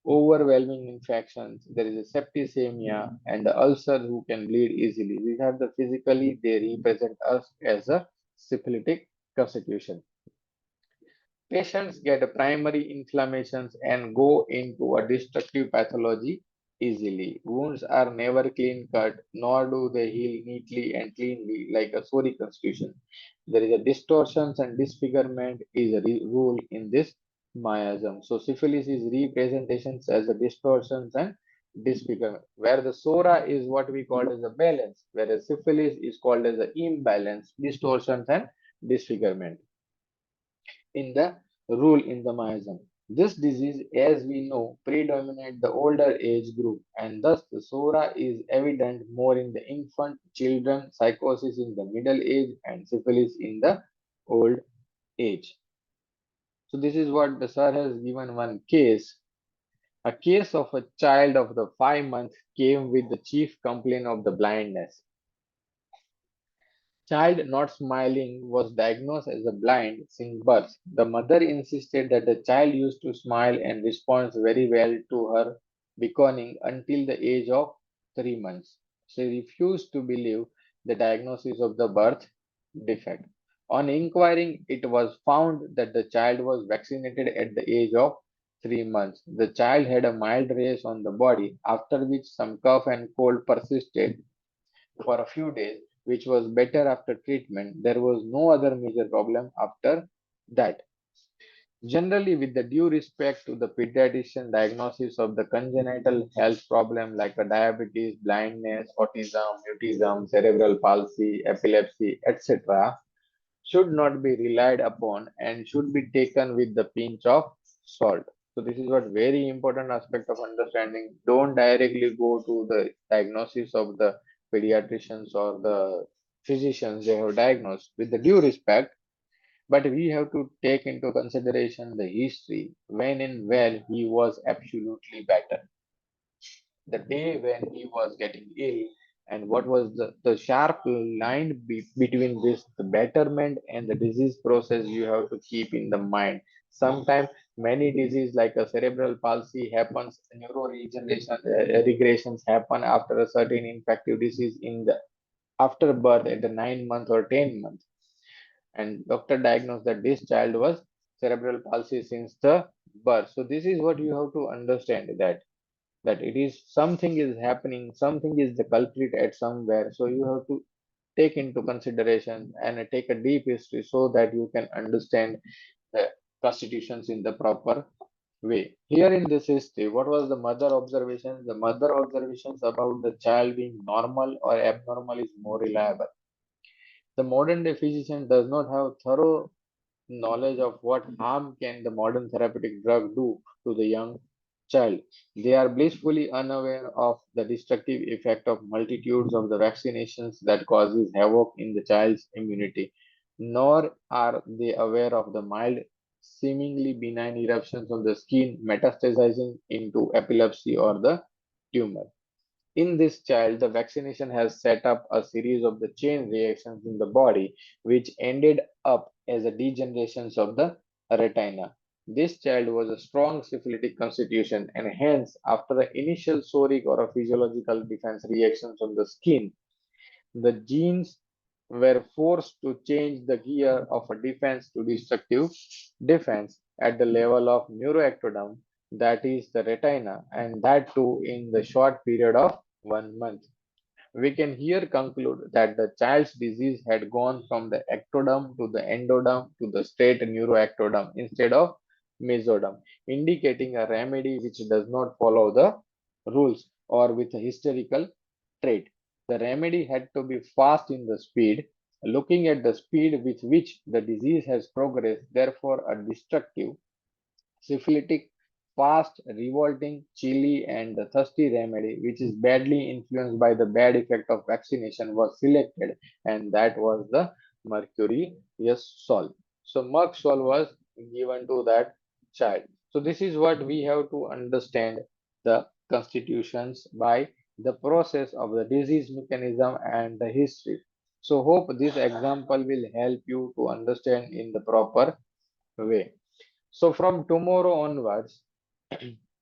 overwhelming infections, there is a septicemia, and the ulcers who can bleed easily. These are the physically they represent us as a syphilitic constitution. Patients get primary inflammations and go into a destructive pathology easily. Wounds are never clean cut, nor do they heal neatly and cleanly like a sorry constitution. There is a distortions and disfigurement is a rule in this miasm. So syphilis is representations as a distortions and disfigurement, where the sora is what we call as a balance, whereas syphilis is called as an imbalance, distortions and disfigurement in the rule in the miasm. This disease, as we know, predominates the older age group, and thus the sora is evident more in the infant, children, psychosis in the middle age, and syphilis in the old age. So this is what the sir has given one case. A case of a child of the 5 months came with the chief complaint of the blindness. Child not smiling was diagnosed as a blind since birth. The mother insisted that the child used to smile and responds very well to her beckoning until the age of 3 months. She refused to believe the diagnosis of the birth defect. On inquiring, it was found that the child was vaccinated at the age of 3 months. The child had a mild rash on the body, after which some cough and cold persisted for a few days, which was better after treatment. There was no other major problem after that. Generally, with the due respect to the pediatrician diagnosis of the congenital health problem like a diabetes, blindness, autism, mutism, cerebral palsy, epilepsy, etc., should not be relied upon and should be taken with the pinch of salt. So this is what very important aspect of understanding. Don't directly go to the diagnosis of the pediatricians or the physicians they have diagnosed with the due respect, but we have to take into consideration the history when and where he was absolutely better, the day when he was getting ill, and what was the sharp line between this the betterment and the disease process you have to keep in the mind. Sometimes many disease like a cerebral palsy happens, neuroregeneration regressions happen after a certain infective disease in the after birth at the 9 month or 10 month, and doctor diagnosed that this child was cerebral palsy since the birth. So this is what you have to understand, that it is something is happening, something is the culprit at somewhere. So you have to take into consideration and take a deep history so that you can understand the constitutions in the proper way. Here in this history, what was the mother observations? The mother observations about the child being normal or abnormal is more reliable. The modern day physician does not have thorough knowledge of what harm can the modern therapeutic drug do to the young child. They are blissfully unaware of the destructive effect of multitudes of the vaccinations that causes havoc in the child's immunity, nor are they aware of the mild, seemingly benign eruptions of the skin metastasizing into epilepsy or the tumor. In this child, the vaccination has set up a series of the chain reactions in the body, which ended up as a degeneration of the retina. This child was a strong syphilitic constitution, and hence, after the initial soric or a physiological defense reactions on the skin, the genes were forced to change the gear of a defense to destructive defense at the level of neuroectoderm, that is the retina, and that too in the short period of 1 month. We can here conclude that the child's disease had gone from the ectoderm to the endoderm to the straight neuroectoderm instead of mesoderm, indicating a remedy which does not follow the rules or with a historical trait. The remedy had to be fast in the speed, looking at the speed with which the disease has progressed, therefore a destructive syphilitic, fast, revolting, chilly, and the thirsty remedy, which is badly influenced by the bad effect of vaccination, was selected, and that was the mercurius sol. So, merc sol was given to that child. So, this is what we have to understand the constitutions by the process of the disease mechanism and the history. So, hope this example will help you to understand in the proper way. So from tomorrow onwards,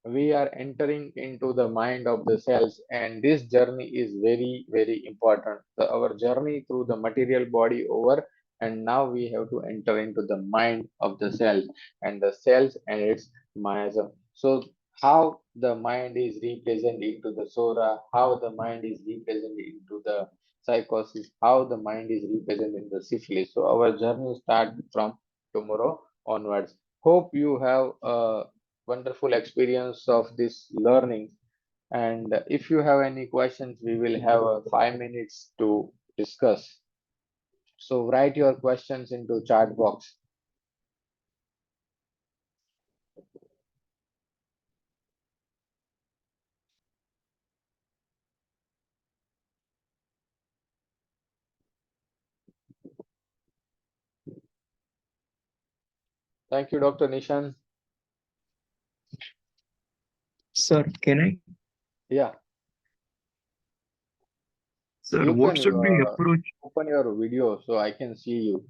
we are entering into the mind of the cells, and this journey is very, very important. Our journey through the material body over, and now we have to enter into the mind of the cells and its miasm. So how the mind is represented into the sora, how the mind is represented into the psychosis, how the mind is represented in the syphilis. So our journey starts from tomorrow onwards. Hope you have a wonderful experience of this learning. And if you have any questions, we will have 5 minutes to discuss. So write your questions into chat box. Thank you, Dr. Nishan. Sir, can I? Yeah, Sir, you what can should be approach? open your video so I can see you.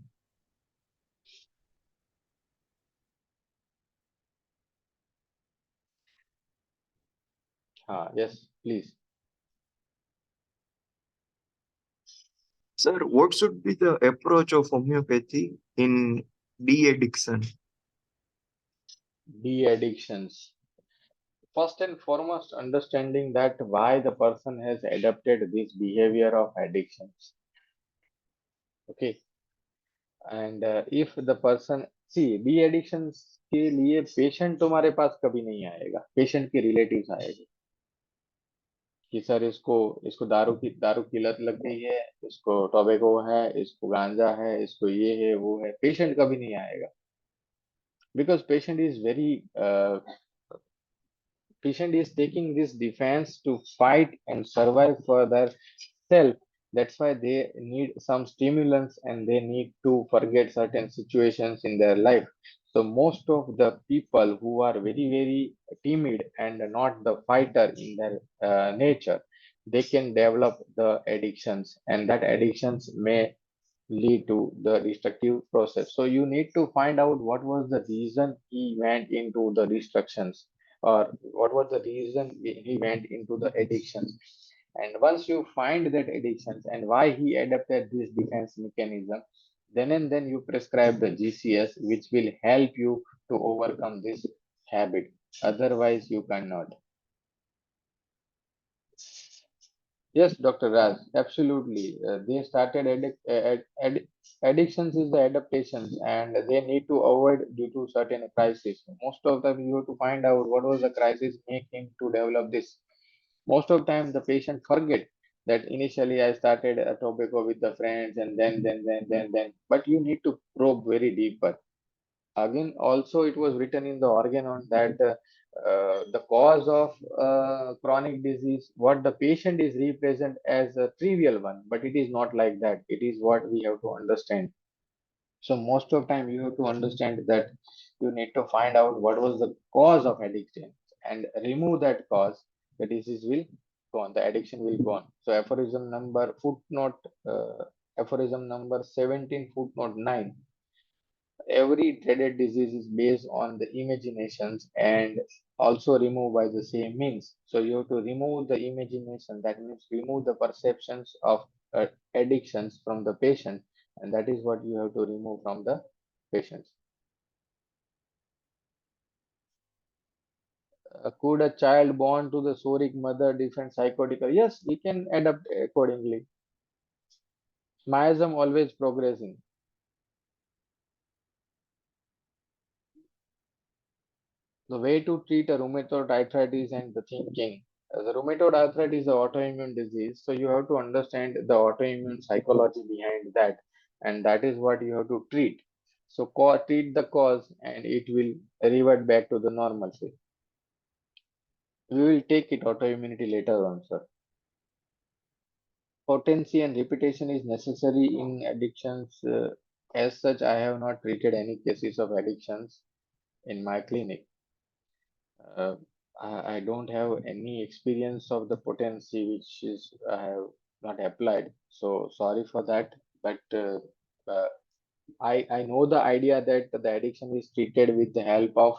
Yes, please. Sir, what should be the approach of homeopathy in de-addiction? De-addictions. First and foremost, understanding that why the person has adopted this behavior of addictions. Okay, and if the person C D addiction के लिए patient तुम्हारे पास कभी नहीं आएगा, patient के relatives आएंगे कि sir इसको इसको दारू की लत लग गई है, इसको टोबैको है, इसको गांजा है, इसको ये है वो है, पेशेंट कभी नहीं आएगा because patient is very patient is taking this defense to fight and survive for their self. That's why they need some stimulants and they need to forget certain situations in their life. So most of the people who are very, very timid and not the fighter in their nature, they can develop the addictions, and that addictions may lead to the destructive process. So you need to find out what was the reason he went into the destructions, or what was the reason he went into the addictions. And once you find that addictions and why he adapted this defense mechanism, then and then you prescribe the GCS, which will help you to overcome this habit. Otherwise, you cannot. Yes, Dr. Raj, absolutely. They started addictions is the adaptations, and they need to avoid due to certain crisis. Most of them, you have to find out what was the crisis make him to develop this. Most of time, the patient forget that initially I started a tobacco with the friends, and then. But you need to probe very deeper. Again, also it was written in the organon that the cause of chronic disease, what the patient is represent as a trivial one, but it is not like that. It is what we have to understand. So most of time you have to understand that you need to find out what was the cause of addiction and remove that cause. The disease will gone. The addiction will gone. So aphorism number 17, footnote 9. Every dreaded disease is based on the imaginations and also removed by the same means. So you have to remove the imagination. That means remove the perceptions of addictions from the patient, and that is what you have to remove from the patients. Could a child born to the psoric mother different psychotic? Yes, he can adapt accordingly. Miasm always progressing. The way to treat a rheumatoid arthritis and the thinking. The rheumatoid arthritis is an autoimmune disease, so you have to understand the autoimmune psychology behind that, and that is what you have to treat. So treat the cause, and it will revert back to the normalcy. We will take it autoimmunity later on, sir. Potency and repetition is necessary in addictions. As such, I have not treated any cases of addictions in my clinic. Uh, I don't have any experience of the potency which is I have not applied. So sorry for that. But uh, I know the idea that the addiction is treated with the help of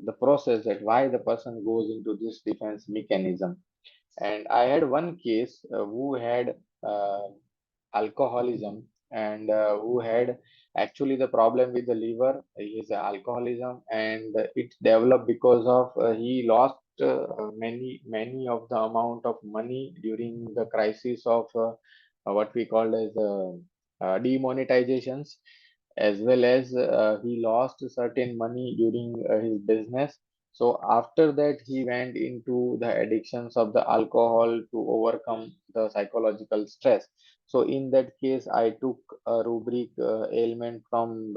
the process that why the person goes into this defense mechanism. And I had one case who had uh, alcoholism and who had actually the problem with the liver is alcoholism, and it developed because of he lost many of the amount of money during the crisis of what we call as demonetizations, as well as he lost certain money during his business. So after that, he went into the addictions of the alcohol to overcome the psychological stress. So in that case, I took a rubric ailment from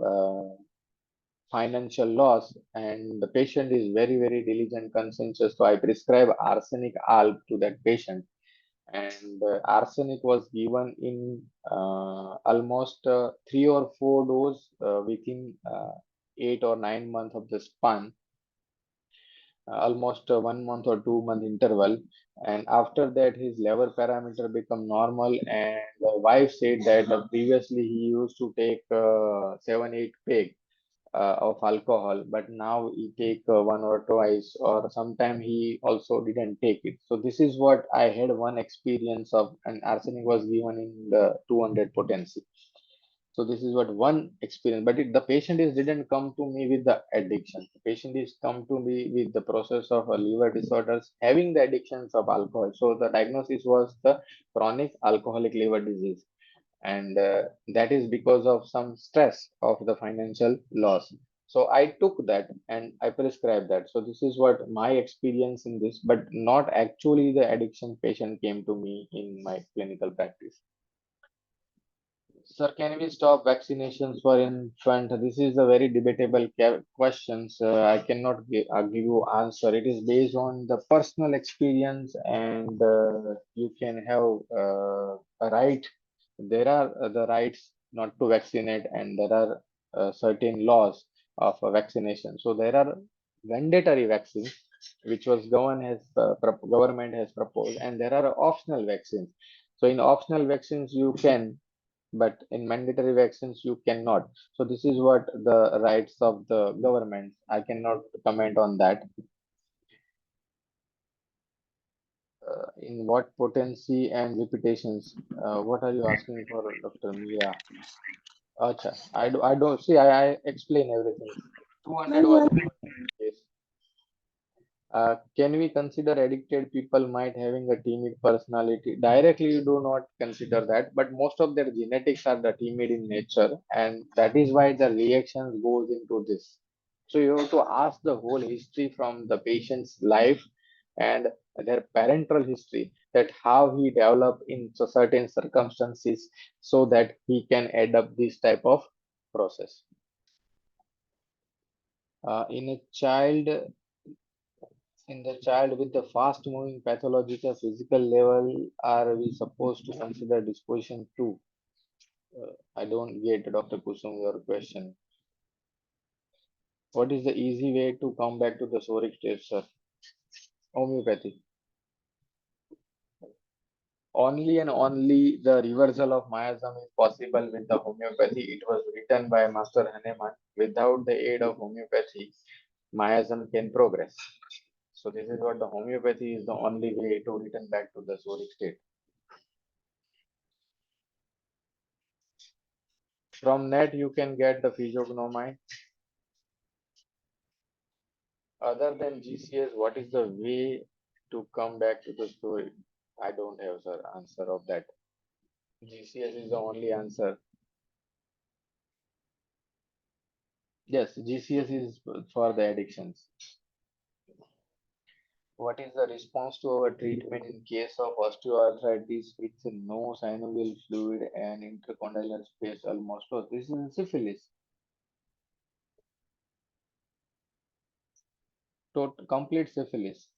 financial loss, and the patient is very diligent, conscientious. So I prescribe arsenic alb to that patient, and arsenic was given in almost 3 or 4 doses within 8 or 9 months of the span, almost 1 month or 2 month interval. And after that his liver parameter become normal, and the wife said that previously he used to take 7 8 peg of alcohol, but now he take one or twice, or sometime he also didn't take it. So this is what I had one experience of, and arsenic was given in the 200 potency. So this is what one experience, but the patient is didn't come to me with the addiction. The patient is come to me with the process of liver disorders, having the addictions of alcohol. So the diagnosis was the chronic alcoholic liver disease, and that is because of some stress of the financial loss. So I took that and I prescribed that. So this is what my experience in this, but not actually the addiction patient came to me in my clinical practice. Sir, can we stop vaccinations for infant? This is a very debatable questions. I cannot give you answer. It is based on the personal experience, and you can have a right. There are the rights not to vaccinate, and there are certain laws of vaccination. So there are mandatory vaccines, which was government has proposed, and there are optional vaccines. So in optional vaccines you can, but in mandatory vaccines you cannot. So this is what the rights of the government. I cannot comment on that. In what potency and repetitions? What are you asking for, Dr. Mia? Acha, I don't see. I explain everything. 200 was given in this case. Can we consider addicted people might having a timid personality? Directly, you do not consider that, but most of their genetics are the timid in nature, and that is why the reactions goes into this. So you have to ask the whole history from the patient's life and their parental history, that how he developed in certain circumstances, so that he can adapt this type of process. In a child In the child with the fast moving pathological physical level, are we supposed to consider disposition too? I don't get, Dr. Kusum, your question. What is the easy way to come back to the psoric state, sir? Homeopathy. Only and only the reversal of miasm is possible with the homeopathy. It was written by Master Hahnemann. Without the aid of homeopathy, miasm can progress. So this is what the homeopathy is the only way to return back to the zodic state. From that you can get the physiognomy. Other than GCS, what is the way to come back to the story? I don't have sir answer of that. GCS is the only answer. Yes, GCS is for the addictions. What is the response to our treatment in case of osteoarthritis with no synovial fluid and intercondylar space almost closed? This is syphilis, complete syphilis.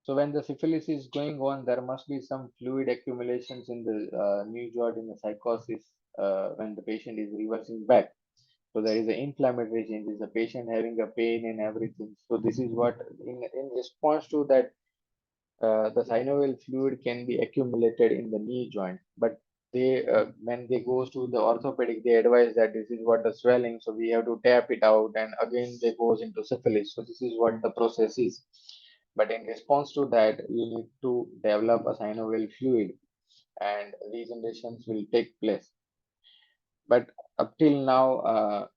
So when the syphilis is going on, there must be some fluid accumulations in the new joint in the psychosis when the patient is reversing back. So there is an inflammatory change. Is the patient having a pain and everything? So this is what in response to that the synovial fluid can be accumulated in the knee joint, but they when they goes to the orthopedic, they advise that this is what the swelling, so we have to tap it out, and again they goes into syphilis. So this is what the process is. But in response to that, you need to develop a synovial fluid, and regenerations will take place. But up till now,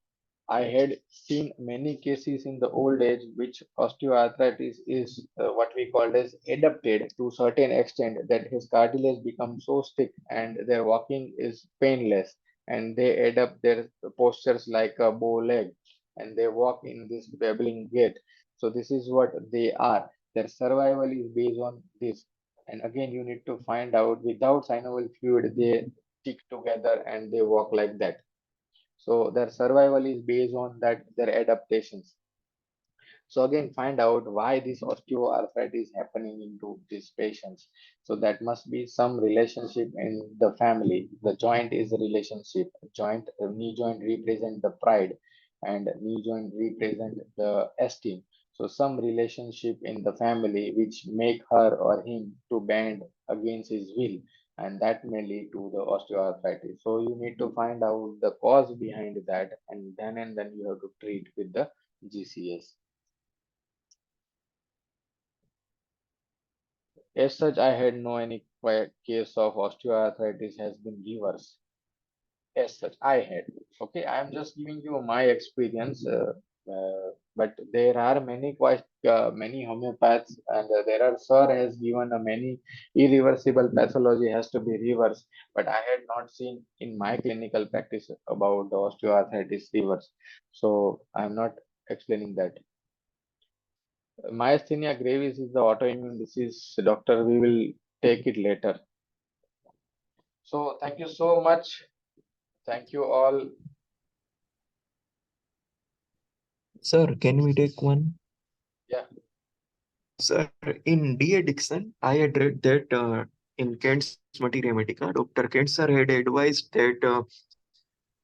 I had seen many cases in the old age which osteoarthritis is what we call as adapted to certain extent that his cartilage becomes so thick and their walking is painless, and they adapt their postures like a bow leg, and they walk in this babbling gait. So this is what they are. Their survival is based on this. And again, you need to find out without synovial fluid, they stick together and they walk like that. So their survival is based on that their adaptations. So again, find out why this osteoarthritis is happening into these patients. So that must be some relationship in the family. The joint is a relationship. Joint, knee joint represent the pride, and knee joint represent the esteem. So some relationship in the family which make her or him to bend against his will, and that may lead to the osteoarthritis. So you need to find out the cause behind that, and then you have to treat with the GCS. As such, I had no any case of osteoarthritis has been reversed. As such, I had. Okay, I am just giving you my experience. But there are many many homeopaths, and there are sir has given a many irreversible pathology has to be reversed. But I had not seen in my clinical practice about the osteoarthritis reverse. So I am not explaining that. Myasthenia gravis is the autoimmune disease, doctor. We will take it later. So thank you so much. Thank you all. Sir, can we take one? Yeah, Sir, in de-addiction, I had read that in Kent's Materia Medica, Dr. Kent sir had advised that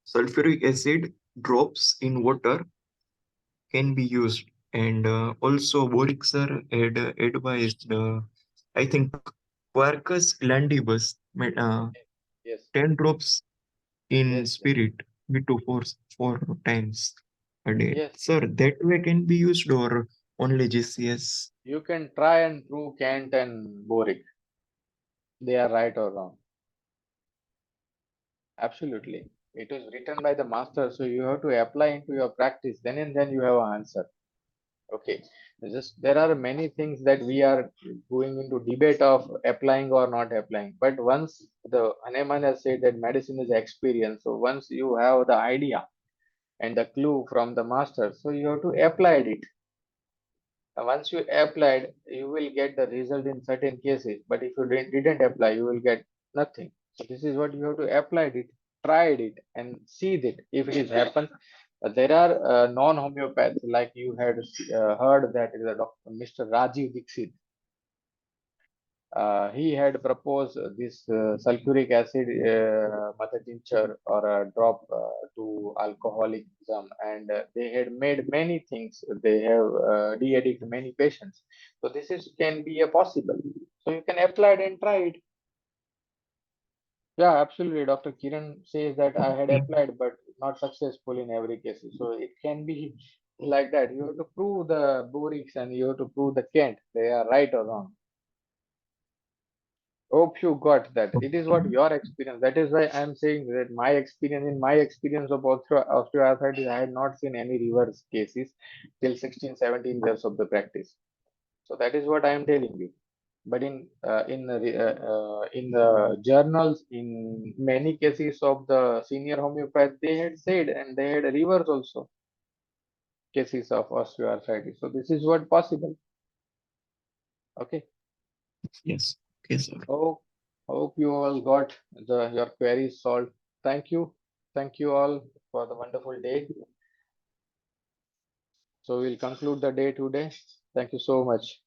sulfuric acid drops in water can be used. And also, Boric sir had advised, I think, Quercus glandibus, 10 yes, drops in yes, yes, spirit, 3 to 4 times a day. yes. Sir, that way can be used or only GCS? You can try and prove Kant and Boric. They are right or wrong. Absolutely. It was written by the master, so you have to apply into your practice. Then and then you have an answer. Okay. Just there are many things that we are going into debate of applying or not applying. But once the Hahnemann has said that medicine is experience, so once you have the idea and the clue from the master, so you have to apply it. Once you applied, you will get the result in certain cases. But if you didn't apply, you will get nothing. So this is what you have to apply it, tried it, and see it if it is happen. There are non-homeopaths like you had heard that is a doctor, Mr. Rajiv Dixit. he had proposed this sulfuric acid method tincture or a drop to alcoholism, and they had made many things. They have de-addicted many patients. So this is can be a possible. So you can apply it and try it. Yeah, absolutely. Dr. Kiran says that I had applied, but not successful in every case. So it can be like that. You have to prove the Borix and you have to prove the Kent. They are right or wrong. Hope you got that. It is what your experience. That is why I am saying that my experience, in my experience of osteoarthritis, I had not seen any reverse cases till 16, 17 years of the practice. So that is what I am telling you. But in the journals, in many cases of the senior homeopath, they had said and they had reverse also cases of osteoarthritis. So this is what possible. Okay. Yes. Okay, sir. Hope hope you all got your queries solved. Thank you. Thank you all for the wonderful day. So we'll conclude the day today. Thank you so much.